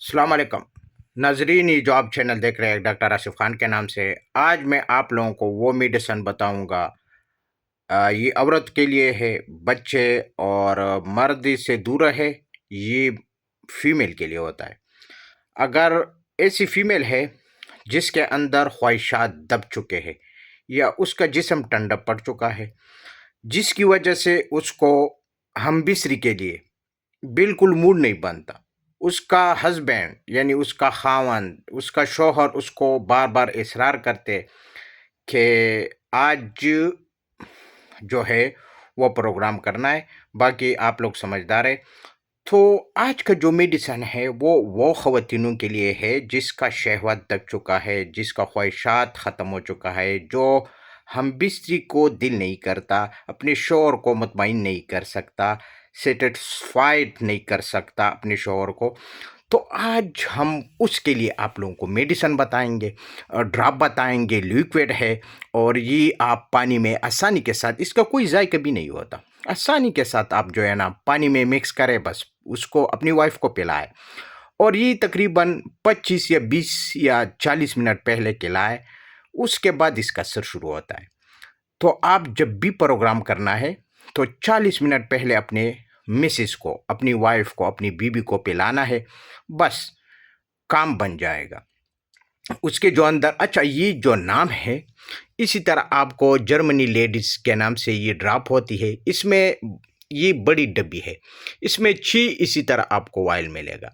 السلام علیکم ناظرین، یہ جو آپ چینل دیکھ رہے ہیں ڈاکٹر آصف خان کے نام سے، آج میں آپ لوگوں کو وہ میڈیسن بتاؤں گا۔ یہ عورت کے لیے ہے، بچے اور مرد سے دور رہے، یہ فیمیل کے لیے ہوتا ہے۔ اگر ایسی فیمیل ہے جس کے اندر خواہشات دب چکے ہیں یا اس کا جسم ٹھنڈا پڑ چکا ہے، جس کی وجہ سے اس کو ہم بستری کے لیے بالکل موڈ نہیں بنتا، اس کا ہسبینڈ یعنی اس کا خاوند، اس کا شوہر اس کو بار بار اصرار کرتے کہ آج جو ہے وہ پروگرام کرنا ہے، باقی آپ لوگ سمجھدار ہے۔ تو آج کا جو میڈیسن ہے وہ خواتینوں کے لیے ہے جس کا شہوت دب چکا ہے، جس کا خواہشات ختم ہو چکا ہے، جو ہم بستری کو دل نہیں کرتا، اپنے شوہر کو مطمئن نہیں کر سکتا، سیٹسفائڈ نہیں کر سکتا اپنے شوہر کو۔ تو آج ہم اس کے لیے آپ لوگوں کو میڈیسن بتائیں گے، ڈراپ بتائیں گے، لیکوڈ ہے، اور یہ آپ پانی میں آسانی کے ساتھ، اس کا کوئی ذائقہ بھی نہیں ہوتا، آسانی کے ساتھ آپ جو ہے نا پانی میں مکس کریں، بس اس کو اپنی وائف کو پلائے، اور یہ تقریباً 25 یا 20 یا 40 منٹ پہلے کھلائے، اس کے بعد اس کا اثر شروع ہوتا ہے۔ تو آپ جب بھی پروگرام کرنا ہے تو 40 منٹ پہلے اپنے مسز کو، اپنی وائف کو، اپنی بیوی کو پلانا ہے، بس کام بن جائے گا۔ اس کے جو اندر، اچھا یہ جو نام ہے، اسی طرح آپ کو جرمنی لیڈیز کے نام سے یہ ڈراپ ہوتی ہے، اس میں یہ بڑی ڈبی ہے، اس میں 6 اسی طرح آپ کو وائل ملے گا،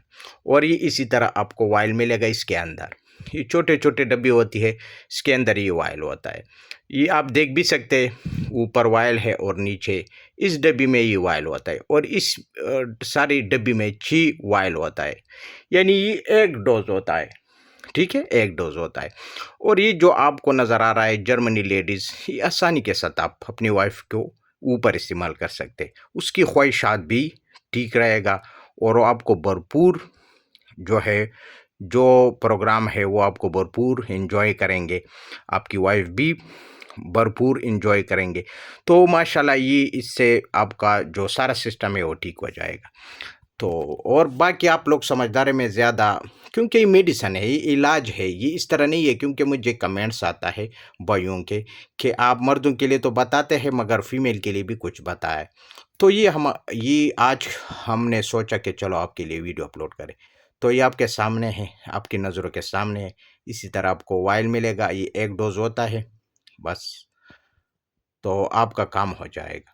اور یہ اسی طرح آپ کو وائل ملے گا اس کے اندر۔ یہ چھوٹے چھوٹے ڈبی ہوتی ہے، اس کے اندر یہ وائل ہوتا ہے، یہ آپ دیکھ بھی سکتے ہیں، اوپر وائل ہے اور نیچے اس ڈبی میں یہ وائل ہوتا ہے، اور اس ساری ڈبی میں 6 وائل ہوتا ہے، یعنی یہ ایک ڈوز ہوتا ہے، ٹھیک ہے، ایک ڈوز ہوتا ہے۔ اور یہ جو آپ کو نظر آ رہا ہے جرمنی لیڈیز، یہ آسانی کے ساتھ آپ اپنی وائف کو اوپر استعمال کر سکتے، اس کی خواہشات بھی ٹھیک رہے گا، اور وہ آپ کو بھرپور جو ہے، جو پروگرام ہے وہ آپ کو بھرپور انجوائے کریں گے، آپ کی وائف بھی بھرپور انجوائے کریں گے۔ تو ماشاءاللہ یہ اس سے آپ کا جو سارا سسٹم ہے وہ ٹھیک ہو جائے گا۔ تو اور باقی آپ لوگ سمجھدار میں زیادہ، کیونکہ یہ میڈیسن ہے، یہ علاج ہے، یہ اس طرح نہیں ہے، کیونکہ مجھے کمنٹس آتا ہے بھائیوں کے کہ آپ مردوں کے لیے تو بتاتے ہیں مگر فیمیل کے لیے بھی کچھ بتائے، تو یہ آج ہم نے سوچا کہ چلو آپ کے لیے ویڈیو اپلوڈ کریں۔ تو یہ آپ کے سامنے ہے، آپ کی نظروں کے سامنے ہے، اسی طرح آپ کو وائل ملے گا، یہ ایک ڈوز ہوتا ہے، بس تو آپ کا کام ہو جائے گا۔